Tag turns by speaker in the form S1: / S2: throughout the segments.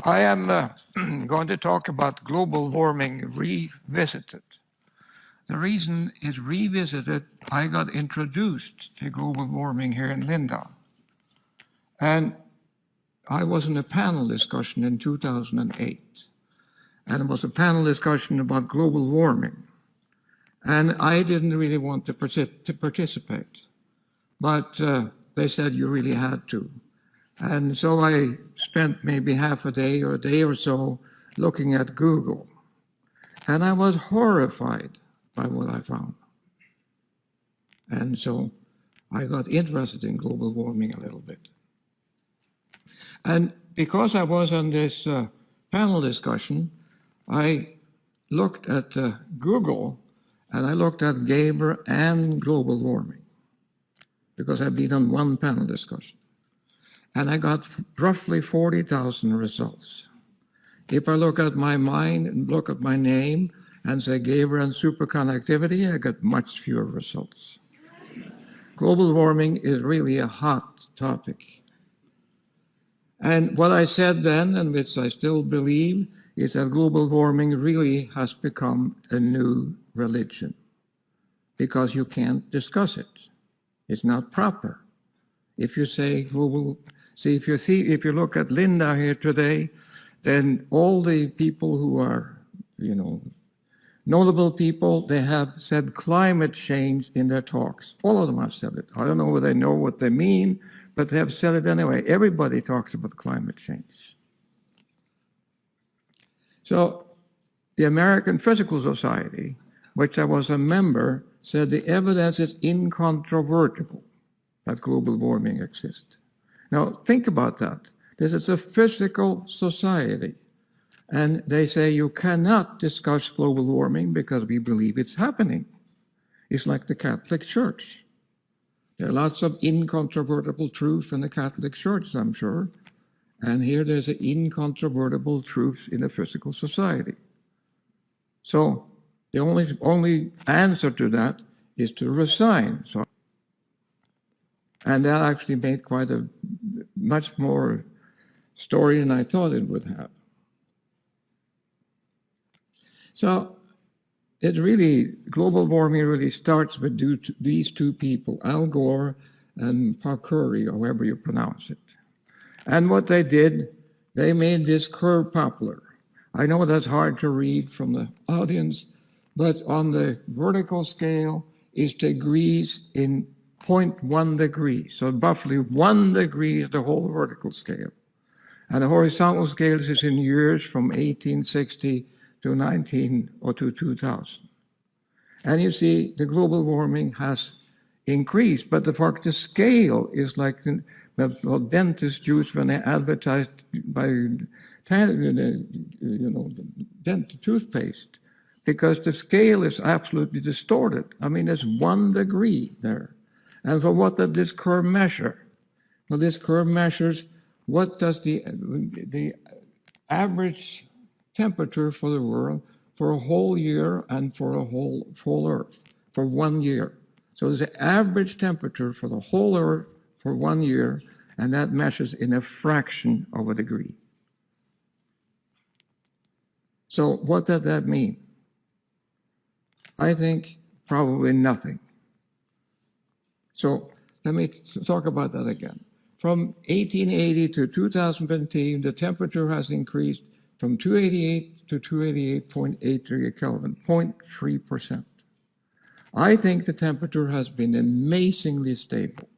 S1: I am going to talk about global warming revisited. The reason it's revisited, I got introduced to global warming here in Linda. And I was in a panel discussion in 2008. And it was a panel discussion about global warming. And I didn't really want to participate. But they said you really had to. And so I spent maybe half a day or a day or so looking at Google. And I was horrified by what I found. And so I got interested in global warming a little bit. And because I was on this panel discussion, I looked at Google and I looked at Giaever and global warming because I'd been on one panel discussion. And I got roughly 40,000 results. If I look at my mind and look at my name and say Giaever and superconductivity, I get much fewer results. Global warming is really a hot topic. And what I said then, and which I still believe, is that global warming really has become a new religion because you can't discuss it. It's not proper. If you say global, if you look at Linda here today, then all the people who are, notable people, they have said climate change in their talks. All of them have said it. I don't know whether they know what they mean, but they have said it anyway. Everybody talks about climate change. So the American Physical Society, which I was a member, said the evidence is incontrovertible that global warming exists. Now, think about that. This is a physical society. And they say you cannot discuss global warming because we believe it's happening. It's like the Catholic Church. There are lots of incontrovertible truth in the Catholic Church, I'm sure. And here there's an incontrovertible truth in a physical society. So the only answer to that is to resign. And that actually made quite a much more story than I thought it would have. So global warming really starts with these two people, Al Gore and Curry, or however you pronounce it. And what they did, they made this curve popular. I know that's hard to read from the audience, but on the vertical scale is degrees in 0.1 degree. So roughly 1 degree is the whole vertical scale. And the horizontal scale is in years from 1860 to 2000. And you see the global warming has increased, but the scale is like the dentists use when they advertise by toothpaste, because the scale is absolutely distorted. I mean, there's 1 degree there. And for what does this curve measure? Well, this curve measures what does the average temperature for the world for a whole year and for a whole Earth for 1 year. So there's an average temperature for the whole Earth for 1 year, and that measures in a fraction of a degree. So what does that mean? I think probably nothing. So let me talk about that again. From 1880 to 2015, the temperature has increased from 288 to 288.8 degree Kelvin, 0.3%. I think the temperature has been amazingly stable.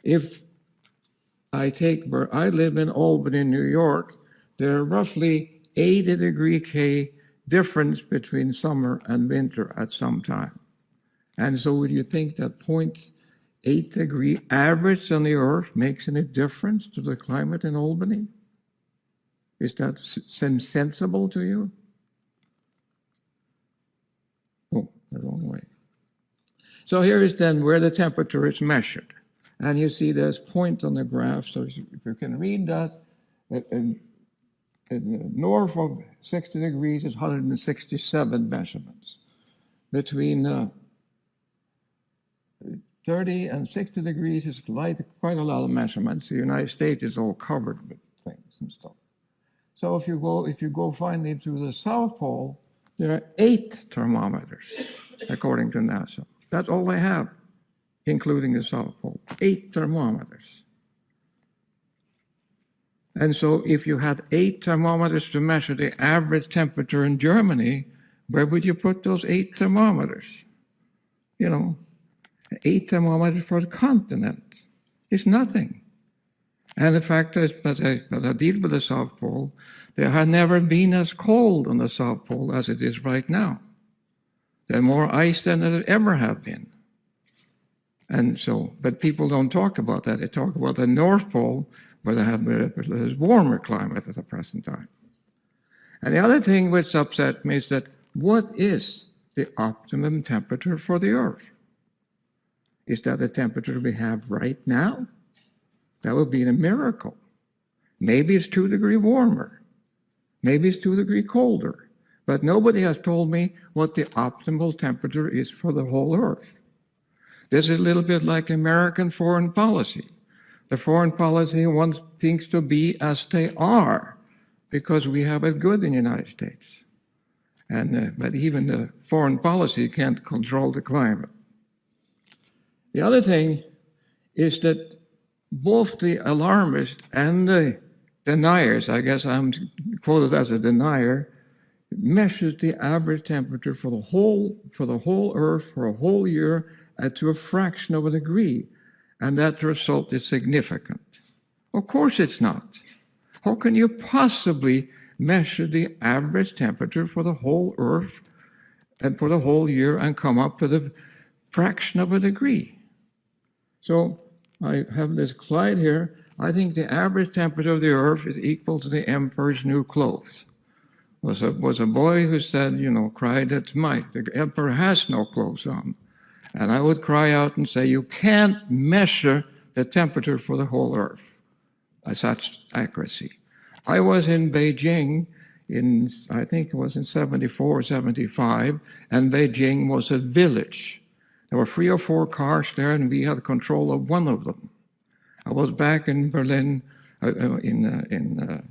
S1: If I take where I live in Albany, New York, there are roughly 80 degree K difference between summer and winter at some time. And so would you think that 0.8 degree average on the Earth makes any difference to the climate in Albany? Is that sensible to you? Oh, the wrong way. So here is then where the temperature is measured. And you see there's point on the graph, so if you can read that, north of 60 degrees is 167 measurements. Between 30 and 60 degrees is quite a lot of measurements. The United States is all covered with things and stuff. So if you go finally to the South Pole, there are 8 thermometers, according to NASA. That's all they have, including the South Pole, 8 thermometers. And so if you had 8 thermometers to measure the average temperature in Germany, where would you put those 8 thermometers? You know, 8 thermometers for the continent is nothing. And the fact is, as I deal with the South Pole, there has never been as cold on the South Pole as it is right now. There's more ice than there ever have been. And so, but people don't talk about that. They talk about the North Pole, where they have a warmer climate at the present time. And the other thing which upset me is that what is the optimum temperature for the Earth? Is that the temperature we have right now? That would be a miracle. Maybe it's 2 degrees warmer. Maybe it's 2 degrees colder. But nobody has told me what the optimal temperature is for the whole Earth. This is a little bit like American foreign policy. The foreign policy wants things to be as they are because we have it good in the United States. But even the foreign policy can't control the climate. The other thing is that both the alarmists and the deniers, I guess I'm quoted as a denier, measures the average temperature for the whole Earth for a whole year to a fraction of a degree. And that result is significant. Of course it's not. How can you possibly measure the average temperature for the whole Earth and for the whole year and come up with a fraction of a degree? So I have this slide here. I think the average temperature of the Earth is equal to the emperor's new clothes. Was a boy who said, cried at might, the emperor has no clothes on. And I would cry out and say, you can't measure the temperature for the whole Earth at such accuracy. I was in Beijing I think it was in 74, 75, and Beijing was a village. There were 3 or 4 cars there, and we had control of one of them. I was back in Berlin, in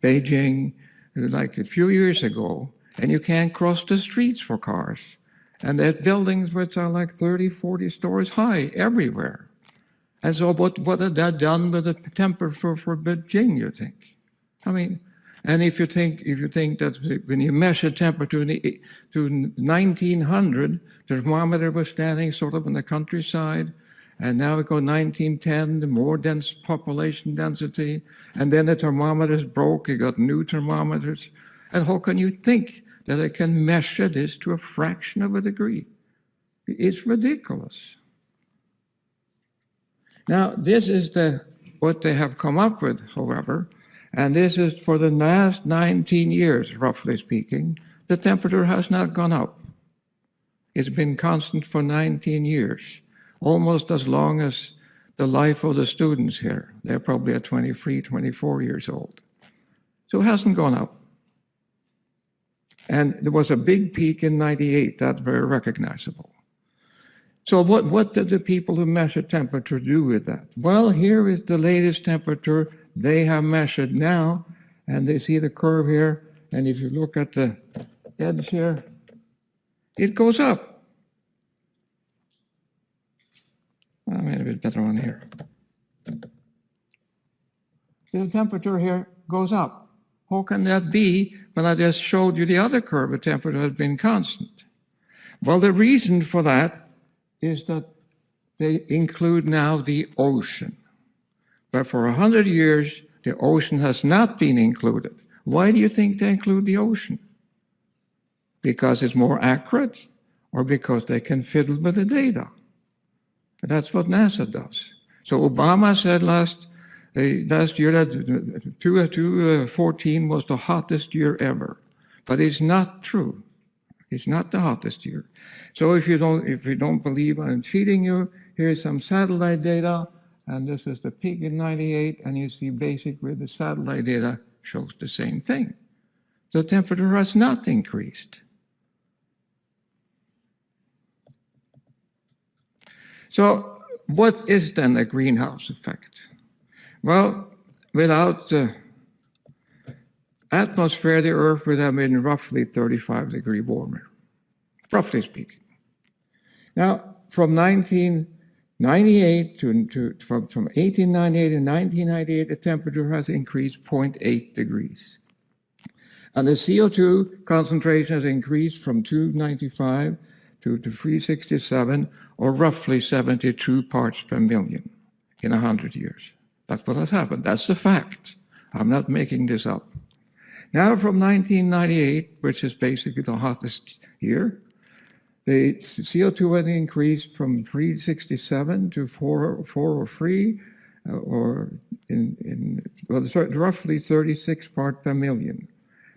S1: Beijing, like a few years ago, and you can't cross the streets for cars. And there's buildings which are like 30, 40 stories high everywhere. And so what had that done with the temperature for Beijing, you think? I mean, and if you think that when you measure temperature to 1900, the thermometer was standing sort of in the countryside, and now we go 1910, the more dense population density, and then the thermometers broke, you got new thermometers. And how can you think that I can measure this to a fraction of a degree? It's ridiculous. Now, this is what they have come up with, however, and this is for the last 19 years, roughly speaking, the temperature has not gone up. It's been constant for 19 years, almost as long as the life of the students here. They're probably at 23, 24 years old. So it hasn't gone up. And there was a big peak in 98, that's very recognizable. So what did the people who measure temperature do with that? Well, here is the latest temperature they have measured now, and they see the curve here, and if you look at the edge here, it goes up. I made a bit better one here. The temperature here goes up. How can that be when I just showed you the other curve, the temperature has been constant? Well, the reason for that is that they include now the ocean. But for 100 years, the ocean has not been included. Why do you think they include the ocean? Because it's more accurate, or because they can fiddle with the data? That's what NASA does. So Obama said last year that 2014 was the hottest year ever. But it's not true. It's not the hottest year. So if you don't believe I'm cheating you, here's some satellite data, and this is the peak in 98, and you see basically the satellite data shows the same thing. The temperature has not increased. So what is then a greenhouse effect? Well, without the atmosphere, the Earth would have been roughly 35 degrees warmer, roughly speaking. Now, from 1898 to 1998, the temperature has increased 0.8 degrees. And the CO2 concentration has increased from 295 to 367, or roughly 72 parts per million in 100 years. That's what has happened. That's the fact. I'm not making this up. Now from 1998, which is basically the hottest year, the CO2 has increased from 367 to 403, or roughly 36 parts per million.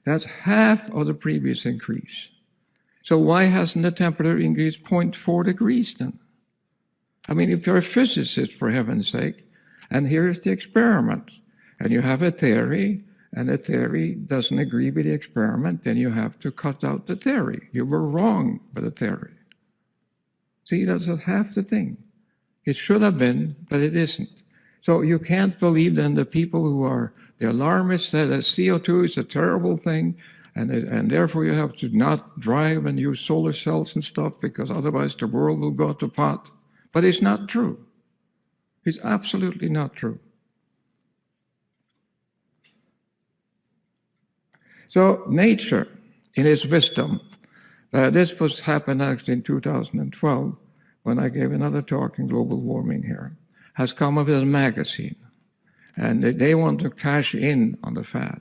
S1: That's half of the previous increase. So why hasn't the temperature increased 0.4 degrees then? I mean, if you're a physicist, for heaven's sake, and here's the experiment, and you have a theory, and the theory doesn't agree with the experiment, then you have to cut out the theory. You were wrong with the theory. See, that's half the thing. It should have been, but it isn't. So you can't believe then the people who are the alarmists said that CO2 is a terrible thing, and therefore you have to not drive and use solar cells and stuff because otherwise the world will go to pot. But it's not true. It's absolutely not true. So nature, in its wisdom, this was happened actually in 2012 when I gave another talk in global warming here, has come up with a magazine. And they want to cash in on the fad.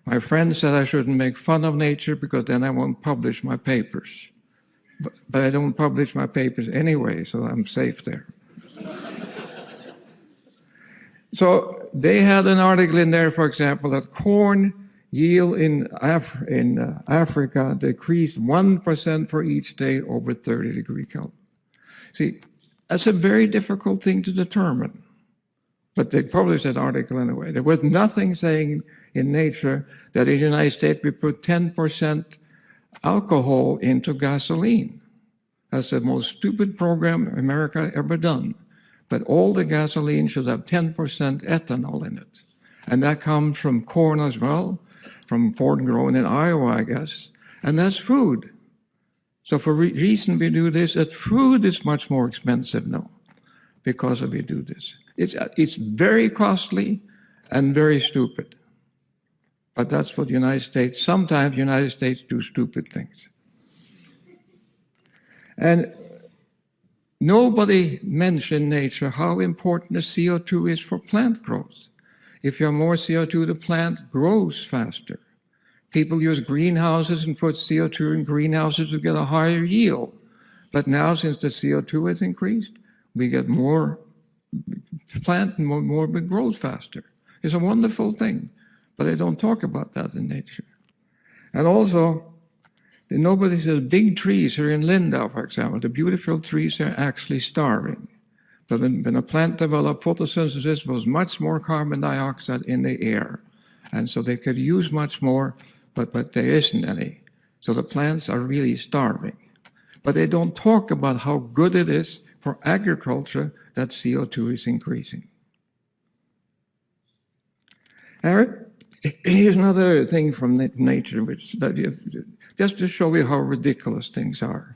S1: My friend said I shouldn't make fun of nature because then I won't publish my papers. But I don't publish my papers anyway, so I'm safe there. So they had an article in there, for example, that corn yield in Africa decreased 1% for each day over 30 degree Kelvin. See, that's a very difficult thing to determine. But they published that article anyway. There was nothing saying in Nature that in the United States we put 10% alcohol into gasoline. That's the most stupid program America ever done. But all the gasoline should have 10% ethanol in it. And that comes from corn as well, from corn grown in Iowa, I guess. And that's food. So for reason we do this, that food is much more expensive now because we do this. It's very costly and very stupid. But that's what the United States, sometimes the United States do stupid things. And nobody mentioned nature how important the CO2 is for plant growth. If you have more CO2, the plant grows faster. People use greenhouses and put CO2 in greenhouses to get a higher yield. But now, since the CO2 has increased, we get more plant and more grows faster. It's a wonderful thing, but they don't talk about that in nature. And also, nobody says big trees here in Lindau, for example, the beautiful trees are actually starving. But when a plant developed photosynthesis, there was much more carbon dioxide in the air. And so they could use much more, but there isn't any. So the plants are really starving. But they don't talk about how good it is for agriculture that CO2 is increasing. Here's another thing from nature, just to show you how ridiculous things are.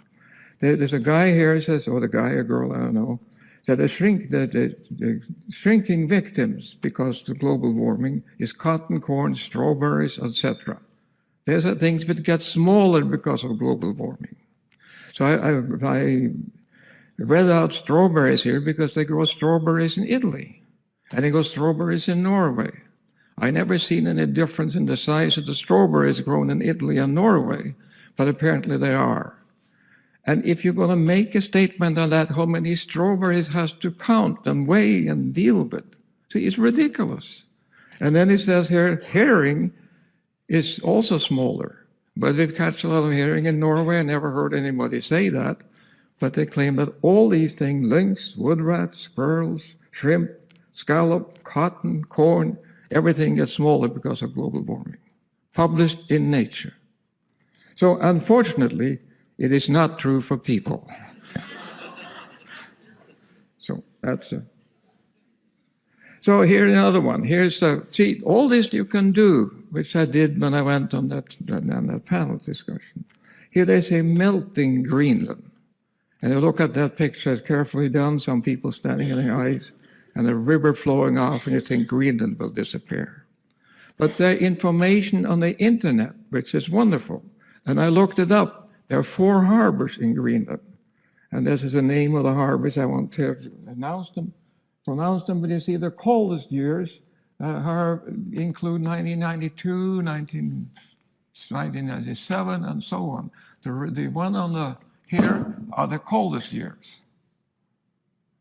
S1: There's a guy here, says, or the guy or girl, I don't know, that the shrinking victims because of global warming is cotton, corn, strawberries, etc. These are things that get smaller because of global warming. So I read out strawberries here because they grow strawberries in Italy, and they grow strawberries in Norway. I never seen any difference in the size of the strawberries grown in Italy and Norway, but apparently they are. And if you're going to make a statement on that, how many strawberries has to count and weigh and deal with? See, it's ridiculous. And then it says here, herring is also smaller. But we've catch a lot of herring in Norway. I never heard anybody say that. But they claim that all these things, lynx, wood rats, squirrels, shrimp, scallop, cotton, corn, everything gets smaller because of global warming. Published in Nature. So unfortunately, it is not true for people. That's so here's another one. Here's see, all this you can do, which I did when I went on that panel discussion. Here they say melting Greenland. And you look at that picture, it's carefully done, some people standing in the ice, and a river flowing off, and you think Greenland will disappear. But the information on the internet, which is wonderful, and I looked it up, there are 4 harbors in Greenland. And this is the name of the harbors. I won't pronounce them, but you see the coldest years include 1992, 1997, and so on. The one on the here are the coldest years.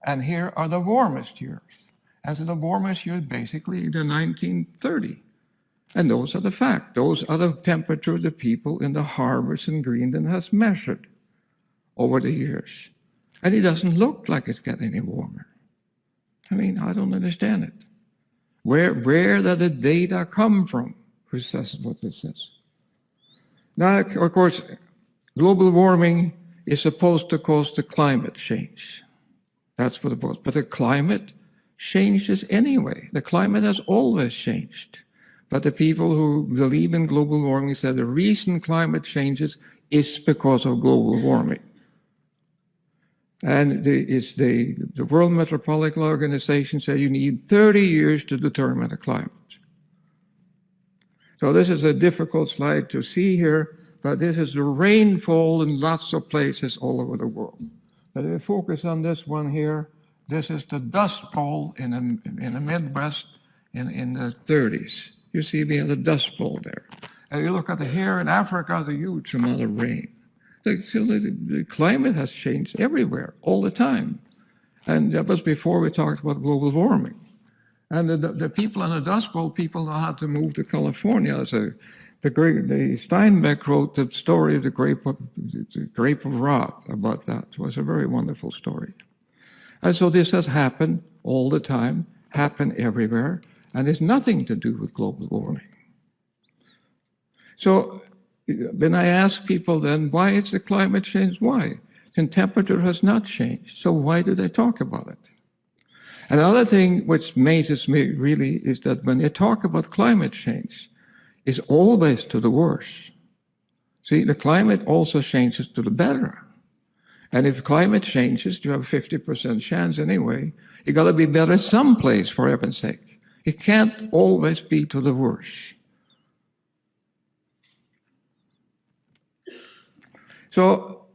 S1: And here are the warmest years. And so the warmest years basically the 1930. And those are the facts. Those are the temperature the people in the harbors in Greenland has measured over the years. And it doesn't look like it's getting any warmer. I mean, I don't understand it. Where do the data come from? Who says what this says? Now, of course, global warming is supposed to cause the climate change. That's what it was. But the climate changes anyway. The climate has always changed. But the people who believe in global warming say the reason climate changes is because of global warming. And the World Meteorological Organization said you need 30 years to determine the climate. So this is a difficult slide to see here, but this is the rainfall in lots of places all over the world. But if we focus on this one here, this is the Dust Bowl in the Midwest in the 30s. You see we have the Dust Bowl there. And you look at here in Africa, the huge amount of rain. The climate has changed everywhere, all the time. And that was before we talked about global warming. And the people in the Dust Bowl, people know how to move to California. So the Steinbeck wrote the story of the grape of wrath about that. It was a very wonderful story. And so this has happened all the time, happened everywhere, and it's nothing to do with global warming. So when I ask people then, why is the climate change? Why? The temperature has not changed, so why do they talk about it? Another thing which amazes me really is that when they talk about climate change, it's always to the worse. See, the climate also changes to the better. And if climate changes, you have a 50% chance anyway. You got to be better someplace, for heaven's sake. It can't always be to the worse. So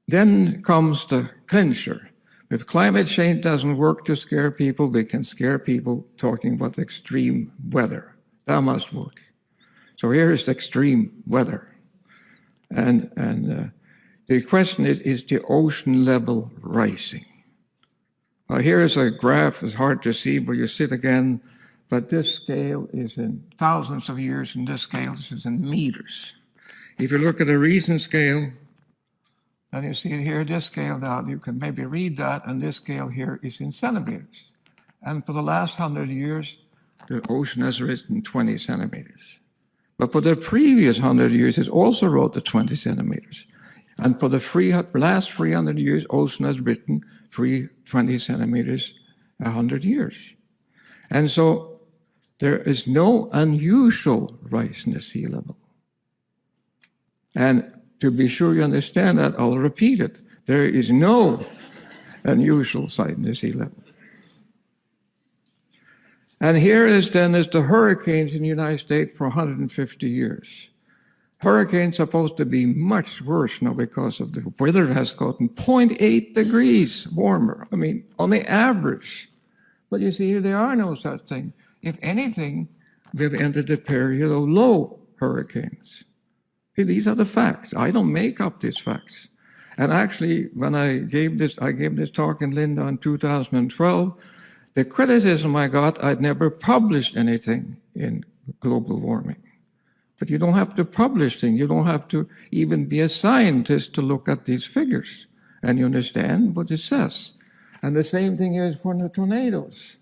S1: then comes the clincher. If climate change doesn't work to scare people, we can scare people talking about extreme weather. That must work. So here is the extreme weather. And the question is the ocean level rising? Here is a graph. It's hard to see, but you see it again. But this scale is in thousands of years, and this scale is in meters. If you look at the recent scale, and you see it here, this scale now, you can maybe read that, and this scale here is in centimeters. And for the last 100 years, the ocean has risen 20 centimeters. But for the previous 100 years, it also rose to 20 centimeters. And for the last 300 years, ocean has risen 20 centimeters 100 years. And so there is no unusual rise in the sea level. And to be sure you understand that, I'll repeat it. There is no unusual sight in the sea level. And here is the hurricanes in the United States for 150 years. Hurricanes are supposed to be much worse now because of the weather has gotten 0.8 degrees warmer. I mean, on the average. But you see, there are no such thing. If anything, we've entered a period of low hurricanes. See, these are the facts. I don't make up these facts. And actually, when I gave this talk in Linda in 2012, the criticism I got, I'd never published anything in global warming. But you don't have to publish things. You don't have to even be a scientist to look at these figures. And you understand what it says. And the same thing is for the tornadoes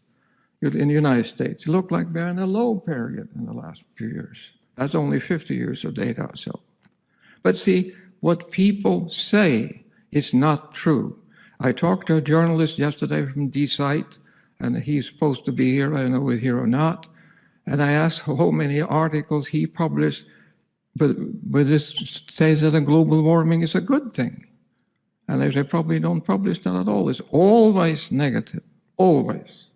S1: in the United States. It looked like we're in a low period in the last few years. That's only 50 years of data. So, but see, what people say is not true. I talked to a journalist yesterday from D-Site, and he's supposed to be here. I don't know if he's here or not. And I asked how many articles he published, but this says that global warming is a good thing. And they probably don't publish that at all. It's always negative, always.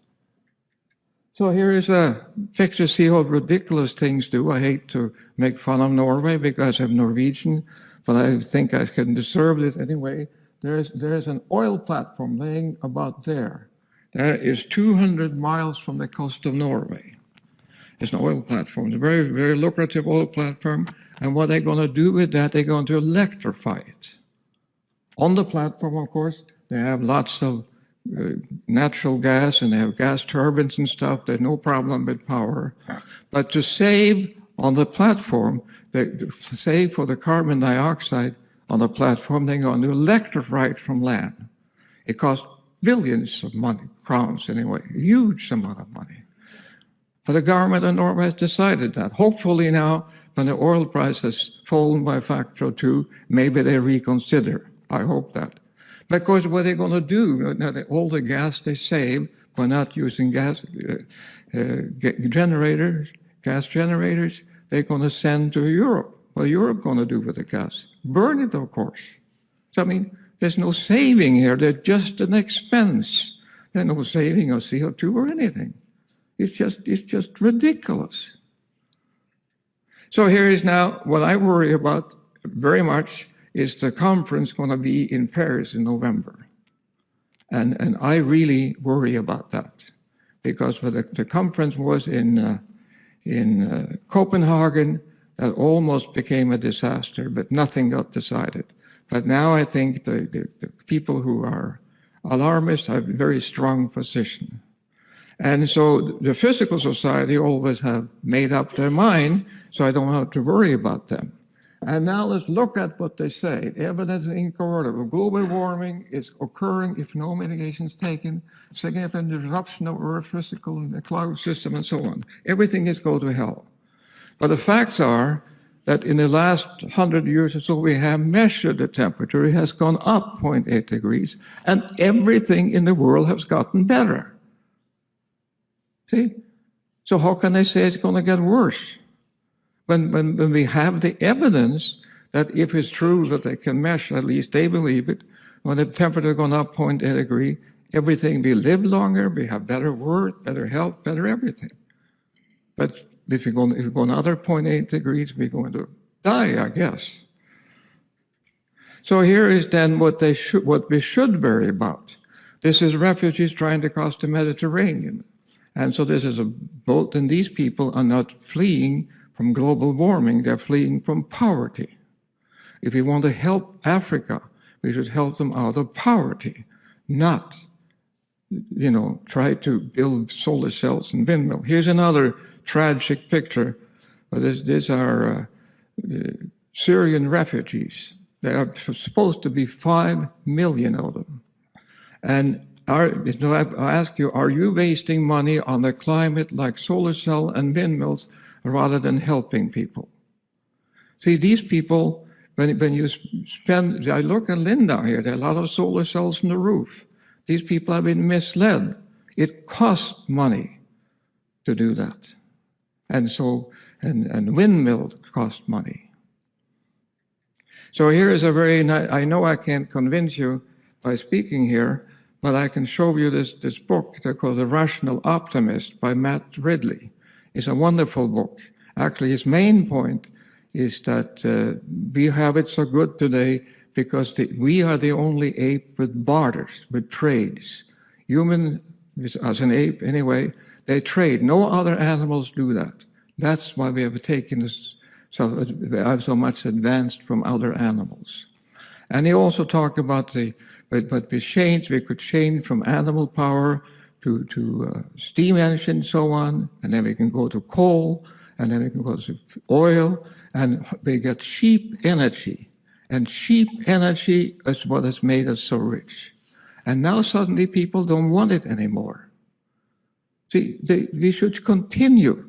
S1: So here is a picture, see how ridiculous things do. I hate to make fun of Norway because I'm Norwegian, but I think I can deserve this anyway. There is an oil platform laying about there. That is 200 miles from the coast of Norway. It's an oil platform. It's a very, very lucrative oil platform. And what they're going to do with that, they're going to electrify it. On the platform, of course, they have lots of natural gas, and they have gas turbines and stuff. There's no problem with power. But to save on the platform, to save for the carbon dioxide on the platform, they're going to electrify it from land. It costs billions of money, crowns anyway, a huge amount of money. But the government of Norway has decided that. Hopefully now, when the oil price has fallen by a factor of 2, maybe they reconsider. I hope that. Because what they're going to do, all the gas they save by not using gas generators, they're going to send to Europe. What are Europe going to do with the gas? Burn it, of course. So, I mean, there's no saving here. They're just an expense. There's no saving of CO2 or anything. It's just ridiculous. So here is now what I worry about very much is the conference going to be in Paris in November. And I really worry about that because the conference was in Copenhagen, that almost became a disaster, but nothing got decided. But now I think the people who are alarmists have a very strong position. And so the physical society always have made up their mind, so I don't have to worry about them. And now let's look at what they say. The evidence is incorrigible. Global warming is occurring if no mitigation is taken, significant disruption of Earth's physical and the cloud system and so on. Everything is go to hell. But the facts are that in the last 100 years or so, we have measured the temperature. It has gone up 0.8 degrees, and everything in the world has gotten better. See? So how can they say it's going to get worse? When we have the evidence that if it's true that they can measure, at least they believe it, when the temperature has gone up 0.8 degree, everything, we live longer, we have better work, better health, better everything. But if you go another 0.8 degrees, we're going to die, I guess. So here is then what we should worry about. This is refugees trying to cross the Mediterranean. And so this is a boat, and these people are not fleeing from global warming, they're fleeing from poverty. If we want to help Africa, we should help them out of poverty, not, try to build solar cells and windmills. Here's another tragic picture. These are Syrian refugees. There are supposed to be 5 million of them. And I ask you, are you wasting money on the climate like solar cell and windmills rather than helping people? See, these people, when you spend, I look at Linda here, there are a lot of solar cells on the roof. These people have been misled. It costs money to do that. And so, and windmills cost money. So here is a very nice, I know I can't convince you by speaking here, but I can show you this book called The Rational Optimist by Matt Ridley. It's a wonderful book. Actually, his main point is that we have it so good today because we are the only ape with barters, with trades. Human, as an ape anyway, they trade. No other animals do that. That's why we have taken this, we are so much advanced from other animals. And he also talked about but we could change from animal power to steam engine and so on, and then we can go to coal, and then we can go to oil, and we get cheap energy. And cheap energy is what has made us so rich. And now suddenly people don't want it anymore. See, we should continue.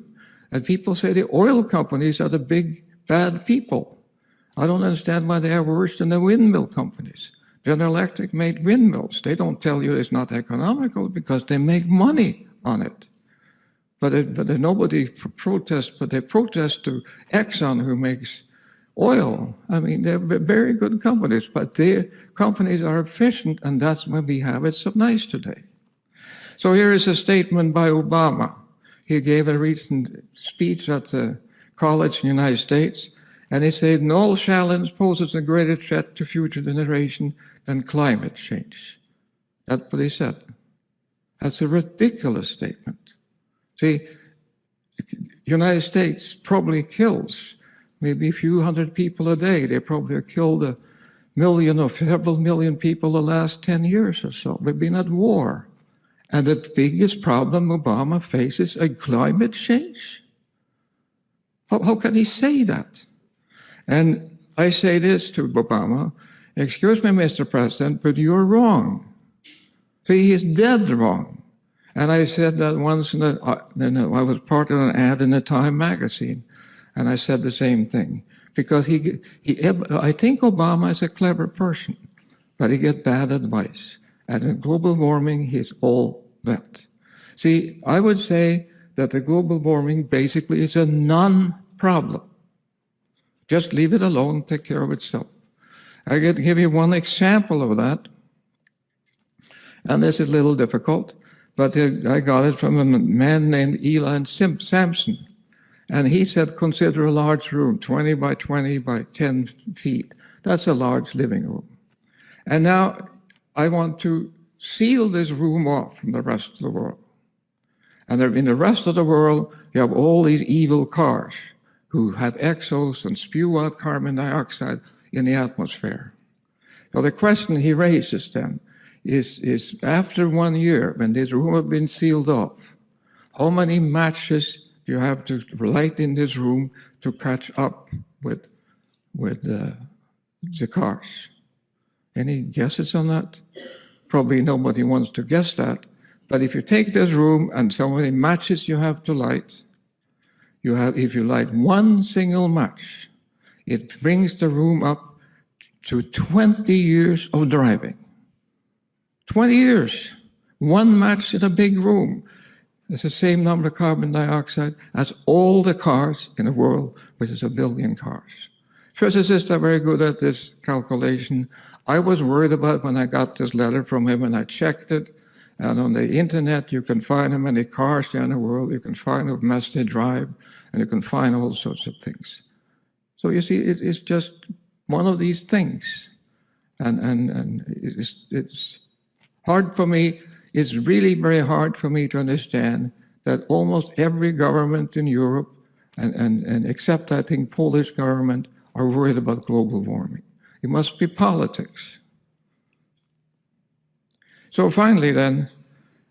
S1: And people say the oil companies are the big, bad people. I don't understand why they are worse than the windmill companies. General Electric made windmills. They don't tell you it's not economical because they make money on it. But nobody protests, but they protest to Exxon, who makes oil. I mean, they're very good companies, but their companies are efficient, and that's why we have it so nice today. So here is a statement by Obama. He gave a recent speech at the college in the United States, and he said, "No challenge poses a greater threat to future generations than climate change." That's what he said. That's a ridiculous statement. See, the United States probably kills maybe a few hundred people a day. They probably have killed 1 million or several million people the last 10 years or so. We've been at war. And the biggest problem Obama faces is climate change. How can he say that? And I say this to Obama, "Excuse me, Mr. President, but you're wrong." See, he's dead wrong. And I said that once, I was part of an ad in the Time magazine, and I said the same thing. Because I think Obama is a clever person, but he gets bad advice. And in global warming, he's all that. See, I would say that the global warming basically is a non-problem. Just leave it alone, take care of itself. I can give you one example of that, and this is a little difficult, but I got it from a man named Eli Sampson. And he said, consider a large room, 20 by 20 by 10 feet. That's a large living room. And now I want to seal this room off from the rest of the world. And in the rest of the world, you have all these evil cars who have exhaust and spew out carbon dioxide in the atmosphere. So the question he raises then is after 1 year, when this room has been sealed off, how many matches do you have to light in this room to catch up with the cars? Any guesses on that? Probably nobody wants to guess that. But if you take this room and so many matches you have to light, if you light one single match, it brings the room up to 20 years of driving. 20 years. One match in a big room. It's the same number of carbon dioxide as all the cars in the world, which is 1 billion cars. Physicists are very good at this calculation. I was worried about when I got this letter from him, and I checked it. And on the internet, you can find how many cars there in the world. You can find how much they drive, and you can find all sorts of things. So you see, it's just one of these things. And it's hard for me. It's really very hard for me to understand that almost every government in Europe, and except I think Polish government, are worried about global warming. It must be politics. So finally then,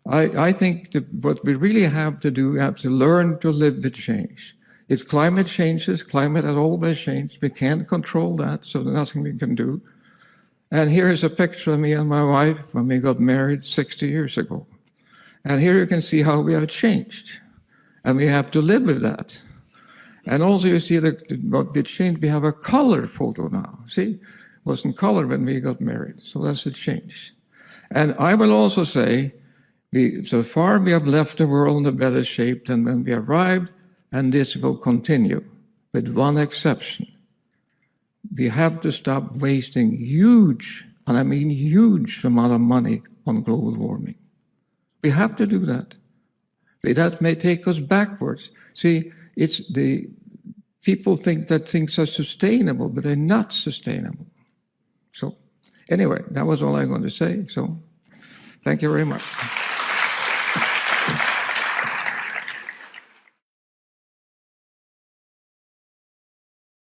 S1: I think that what we really have to do, we have to learn to live with change. It's climate changes, climate has always changed. We can't control that, so there's nothing we can do. And here is a picture of me and my wife when we got married 60 years ago. And here you can see how we have changed. And we have to live with that. And also you see that what we changed, we have a color photo now. See, it wasn't color when we got married, so that's a change. And I will also say, so far we have left the world in a better shape than when we arrived, and this will continue, with one exception. We have to stop wasting huge, and I mean huge amount of money on global warming. We have to do that. That may take us backwards. See, it's the people think that things are sustainable, but they're not sustainable. So anyway, that was all I'm going to say. So thank you very much.